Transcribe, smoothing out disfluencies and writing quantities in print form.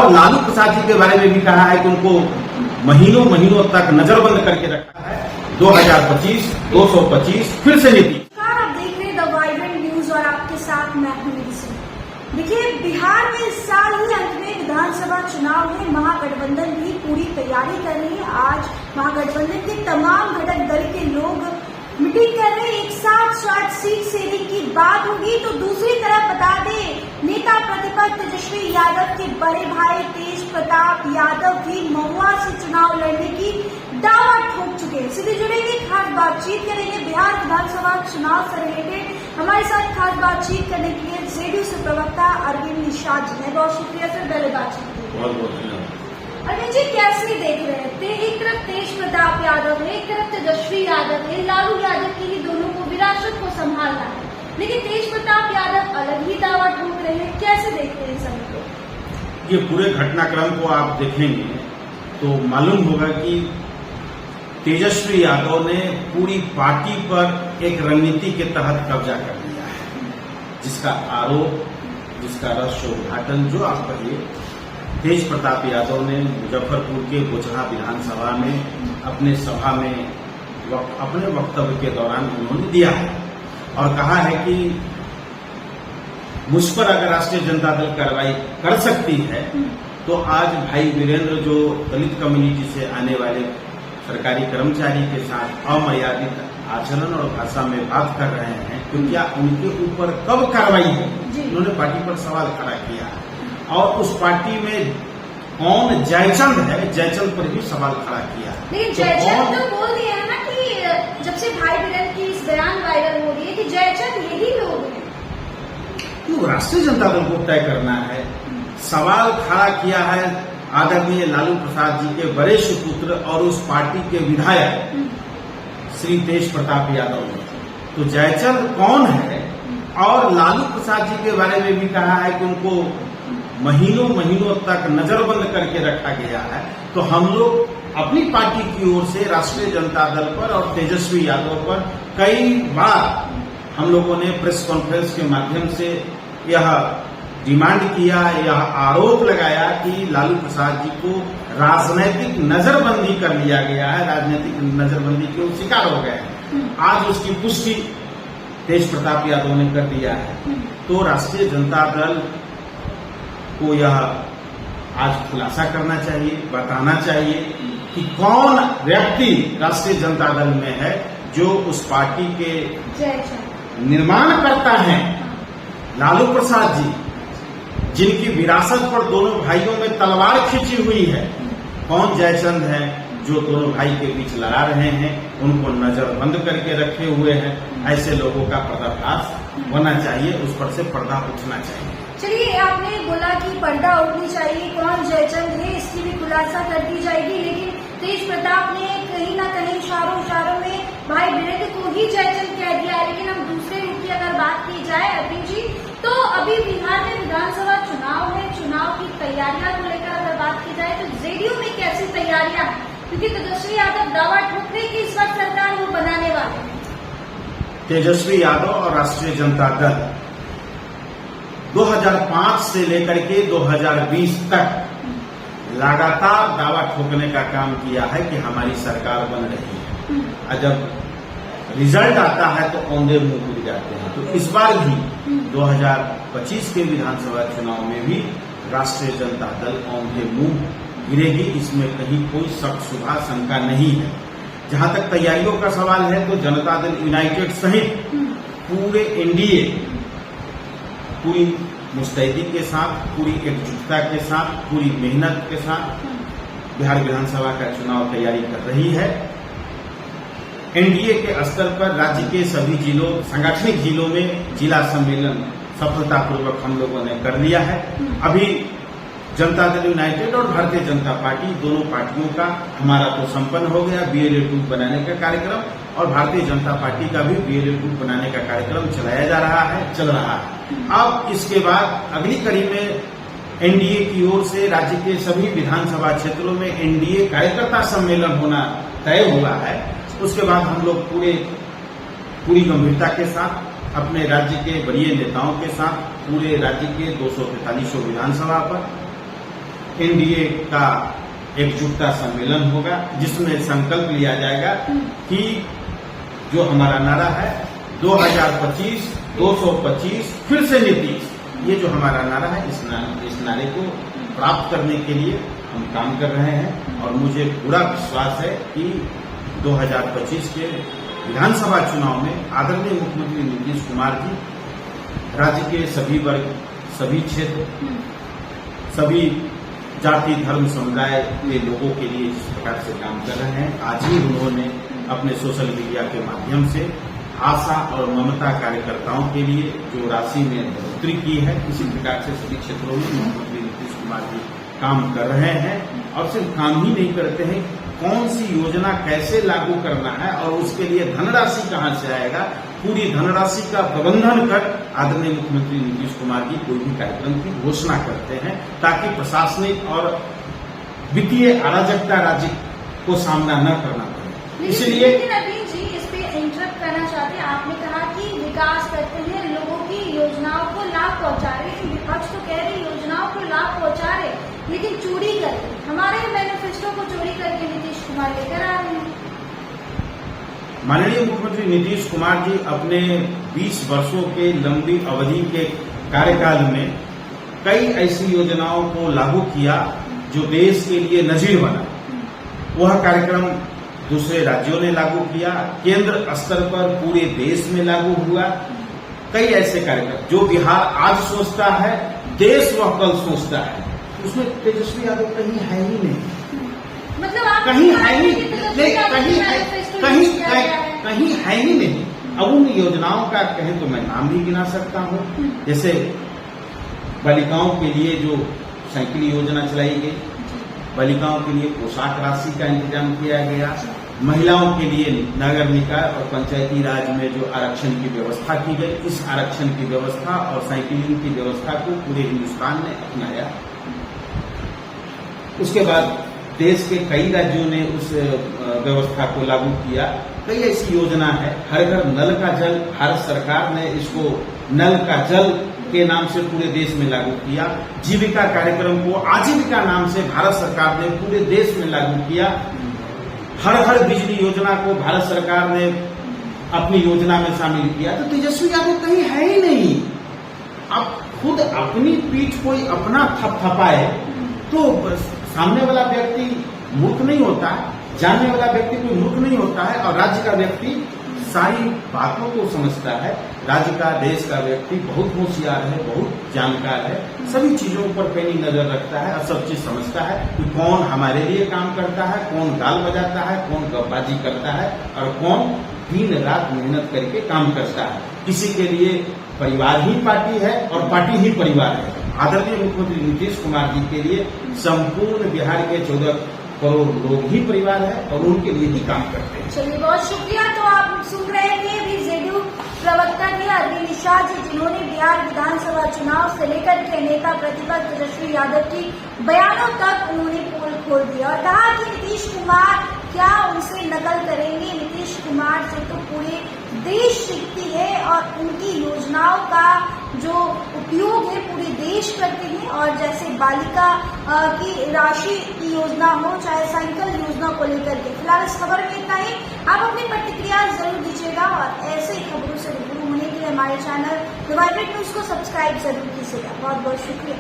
और लालू प्रसाद जी के बारे में भी कहा है कि उनको महीनों महीनों तक नजरबंद करके रखा है। 2025, 225 फिर से नीति। आप देख रहे हैं द वाइब्रेंट न्यूज और आपके साथ मैं हूं निधि सिंह। देखिए, बिहार में इस साल ही अंत में विधानसभा चुनाव में महागठबंधन भी पूरी तैयारी कर रही है। आज महागठबंधन के तमाम घटक दल के लोग मीटिंग कर रहे हैं। एक साथ 60 सीट सेने की बात होगी तो दूसरी तरफ बता दें, नेता प्रतिपक्ष तेजस्वी यादव के बड़े भाई तेज प्रताप यादव भी महुआ से चुनाव लड़ने की दावा ठोक चुके हैं। सीधे जुड़ेंगे, खास बातचीत करेंगे बिहार विधानसभा चुनाव से रिलेटेड। हमारे साथ खास बातचीत करने के लिए जेडीयू से प्रवक्ता अरविंद निषाद जी हैं। बहुत शुक्रिया सर, पहले बातचीत के लिए। बहुत बहुत धन्यवाद। अरविंद जी, कैसे देख रहे हैं? एक तरफ तेज प्रताप यादव है, एक तरफ तेजस्वी यादव है, लालू यादव के ही दोनों को विरासत को संभालना है, लेकिन तेज प्रताप यादव अलग ही दावा ठोक रहे हैं। कैसे देख रहे हैं सभी को? ये पूरे घटनाक्रम को आप देखेंगे तो मालूम होगा कि तेजस्वी यादव ने पूरी पार्टी पर एक रणनीति के तहत कब्जा कर लिया है, जिसका आरोप, जिसका रसोद्घाटन जो आप कहिए, तेज प्रताप यादव ने मुजफ्फरपुर के बोचहा विधानसभा में अपने सभा में अपने वक्तव्य के दौरान उन्होंने दिया है और कहा है कि मुझ पर अगर राष्ट्रीय जनता दल कार्रवाई कर सकती है तो आज भाई वीरेंद्र जो दलित कम्युनिटी से आने वाले सरकारी कर्मचारी के साथ अमर्यादित आचरण और भाषा में बात कर रहे हैं तो क्या उनके ऊपर कब कार्रवाई होगी। उन्होंने पार्टी पर सवाल खड़ा किया और उस पार्टी में कौन जयचंद है, जयचंद पर भी सवाल खड़ा किया। लेकिन जयचंद तो बोल दिया है ना कि जब से भाई वीरेंद्र की इस बयान वायरल हो रही है कि जयचंद यही लोग हैं। क्यों राष्ट्रीय जनता दल को तय करना है। सवाल खड़ा किया है आदरणीय लालू प्रसाद जी के वरिष्ठ पुत्र और उस पार्टी के विधायक श्री तेज प्रताप यादव ने। तो जयचंद कौन है और लालू प्रसाद जी के बारे में भी कहा है कि उनको महीनों महीनों तक नजरबंद करके रखा गया है। तो हम लोग अपनी पार्टी की ओर से राष्ट्रीय जनता दल पर और तेजस्वी यादव पर कई बार हम लोगों ने प्रेस कॉन्फ्रेंस के माध्यम से यह डिमांड किया, यह आरोप लगाया कि लालू प्रसाद जी को राजनैतिक नजरबंदी कर लिया गया है, राजनीतिक नजरबंदी के शिकार हो गए हैं। आज उसकी पुष्टि तेज प्रताप यादव ने कर दिया है। तो राष्ट्रीय जनता दल को यह आज खुलासा करना चाहिए, बताना चाहिए कि कौन व्यक्ति राष्ट्रीय जनता दल में है जो उस पार्टी के निर्माण करता है। लालू प्रसाद जी जिनकी विरासत पर दोनों भाइयों में तलवार खींची हुई है, कौन जयचंद है जो दोनों भाई के बीच लड़ा रहे हैं, उनको नजरबंद करके रखे हुए हैं। ऐसे लोगों का पर्दाफाश होना चाहिए, उस पर से पर्दा उठना चाहिए। चलिए, आपने बोला कि पर्दा उठनी चाहिए, कौन जयचंद है इसकी भी खुलासा कर दी जाएगी, लेकिन तेज प्रताप ने कहीं ना कहीं इशारों में भाई वीरेंद्र को ही जयचंद कह दिया। लेकिन हम दूसरे रूप की अगर बात की जाए अरविंद जी, तो अभी बिहार में विधानसभा चुनाव है, चुनाव की तैयारियां को लेकर अगर बात की जाए तो जेडीयू में कैसी तैयारियां हैं? क्योंकि तेजस्वी यादव दावा ठोक रहे कि इस वक्त सरकार वो बनाने वाले हैं। तेजस्वी यादव और राष्ट्रीय जनता दल 2005 से लेकर के 2020 तक लगातार दावा ठोकने का काम किया है कि हमारी सरकार बन रही है, और जब रिजल्ट आता है तो औंधे मुंह गिर जाते हैं। तो इस बार भी 2025 के विधानसभा चुनाव में भी राष्ट्रीय जनता दल औंधे मुंह गिरेगी, इसमें कहीं कोई शक शुबा शंका नहीं है। जहां तक तैयारियों का सवाल है तो जनता दल यूनाइटेड सहित पूरे एनडीए पूरी मुस्तैदी के साथ, पूरी एकजुटता के साथ, पूरी मेहनत के साथ बिहार विधानसभा का चुनाव तैयारी कर रही है। एनडीए के स्तर पर राज्य के सभी जिलों, सांगठनिक जिलों में जिला सम्मेलन सफलतापूर्वक हम लोगों ने कर लिया है। अभी जनता दल यूनाइटेड और भारतीय जनता पार्टी दोनों पार्टियों का हमारा तो संपन्न हो गया BLA 2 बनाने का कार्यक्रम, और भारतीय जनता पार्टी का भी BLA 2 बनाने का कार्यक्रम चलाया जा रहा है, चल रहा है। अब इसके बाद अगली कड़ी में एनडीए की ओर से राज्य के सभी विधानसभा क्षेत्रों में एनडीए कार्यकर्ता सम्मेलन होना तय हुआ है। उसके बाद हम लोग पूरी गंभीरता के साथ अपने राज्य के वरीय नेताओं के साथ पूरे राज्य के 243 विधानसभा पर एनडीए का एकजुटता सम्मेलन होगा, जिसमें संकल्प लिया जाएगा कि जो हमारा नारा है 2025, 225, फिर से नीतीश, ये जो हमारा नारा है, इस नारे को प्राप्त करने के लिए हम काम कर रहे हैं। और मुझे पूरा विश्वास है कि 2025 के विधानसभा चुनाव में आदरणीय मुख्यमंत्री नीतीश कुमार जी राज्य के सभी वर्ग, सभी क्षेत्र, सभी जाति, धर्म, समुदाय के लोगों के लिए जिस प्रकार से काम कर रहे हैं, आज ही उन्होंने अपने सोशल मीडिया के माध्यम से आशा और ममता कार्यकर्ताओं के लिए जो राशि में बढ़ोतरी की है, इसी प्रकार से सभी क्षेत्रों में मुख्यमंत्री नीतीश कुमार जी काम कर रहे हैं। और सिर्फ काम ही नहीं करते हैं, कौन सी योजना कैसे लागू करना है और उसके लिए धनराशि कहां से आएगा, पूरी धनराशि का प्रबंधन कर आदरणीय मुख्यमंत्री नीतीश कुमार जी कोई भी कार्यक्रम की घोषणा करते हैं, ताकि प्रशासनिक और वित्तीय अराजकता राज्य को सामना न करना पड़े। इसलिए जी इस पे इंटरप्ट करना चाहते हैं। आपने कहा कि विकास करते हैं, लोगों की योजनाओं को लाभ पहुंचा रहे हैं। विपक्ष तो कह रहे योजनाओं को लाभ पहुंचा रहे, लेकिन चोरी करके, हमारे मैनिफेस्टो को चोरी करके नीतीश कुमार लेकर आ रहे हैं। माननीय मुख्यमंत्री नीतीश कुमार जी अपने 20 वर्षों के लंबी अवधि के कार्यकाल में कई ऐसी योजनाओं को लागू किया जो देश के लिए नजीर बना। वह कार्यक्रम दूसरे राज्यों ने लागू किया, केंद्र स्तर पर पूरे देश में लागू हुआ। कई ऐसे कार्यक्रम जो बिहार आज सोचता है, देश वह कल सोचता है, उसमें तेजस्वी यादव कहीं है ही नहीं। मतलब आप कहीं है ही कहीं है ही नहीं। अब उन योजनाओं का कहें तो मैं नाम भी गिना सकता हूँ, जैसे बालिकाओं के लिए जो साइकिल योजना चलाई गई, बालिकाओं के लिए पोशाक राशि का इंतजाम किया गया, महिलाओं के लिए नगर निकाय और पंचायती राज में जो आरक्षण की व्यवस्था की गई, इस आरक्षण की व्यवस्था और साइकिलिंग की व्यवस्था को पूरे हिंदुस्तान ने अपनाया। उसके बाद देश के कई राज्यों ने उस व्यवस्था को लागू किया। कई ऐसी योजना है, हर घर नल का जल, भारत सरकार ने इसको नल का जल के नाम से पूरे देश में लागू किया। जीविका कार्यक्रम को आजीविका नाम से भारत सरकार ने पूरे देश में लागू किया। हर घर बिजली योजना को भारत सरकार ने अपनी योजना में शामिल किया। तो तेजस्वी यादव कहीं है ही नहीं। अब खुद अपनी पीठ कोई अपना थपथपाए तो सामने वाला व्यक्ति मूर्ख नहीं होता, जानने वाला व्यक्ति कोई मूर्ख नहीं होता है, और राज्य का व्यक्ति सारी बातों को समझता है। राज्य का, देश का व्यक्ति बहुत होशियार है, बहुत जानकार है, सभी चीजों पर पैनी नजर रखता है और सब चीज समझता है कि कौन हमारे लिए काम करता है, कौन गाल बजाता है, कौन गपबाजी करता है और कौन दिन रात मेहनत करके काम करता है। किसी के लिए परिवार ही पार्टी है और पार्टी ही परिवार है। आदरणीय मुख्यमंत्री नीतीश कुमार जी के लिए संपूर्ण बिहार के 14 करोड़ लोग ही परिवार है और उनके लिए ही काम करते हैं। चलिए, बहुत शुक्रिया। तो आप सुन रहे थे अभी जेडीयू प्रवक्ता थे अरविंद शाह जी, जिन्होंने बिहार विधानसभा चुनाव से लेकर के नेता प्रतिपक्ष तेजस्वी यादव की बयानों तक उन्होंने पोल खोल दिया और कहा कि नीतीश कुमार क्या उनसे नकल करेंगे। नीतीश कुमार से तो पूरे देश सीखती है और उनकी योजनाओं का जो उपयोग है पूरे देश करते हैं। और जैसे बालिका की राशि की योजना हो, चाहे साइकिल योजना को लेकर के। फिलहाल इस खबर में इतना ही। आप अपनी प्रतिक्रिया जरूर दीजिएगा और ऐसे खबरों से रूबरू होने के लिए हमारे चैनल द वाइब्रेंट न्यूज को सब्सक्राइब जरूर कीजिएगा। बहुत बहुत शुक्रिया।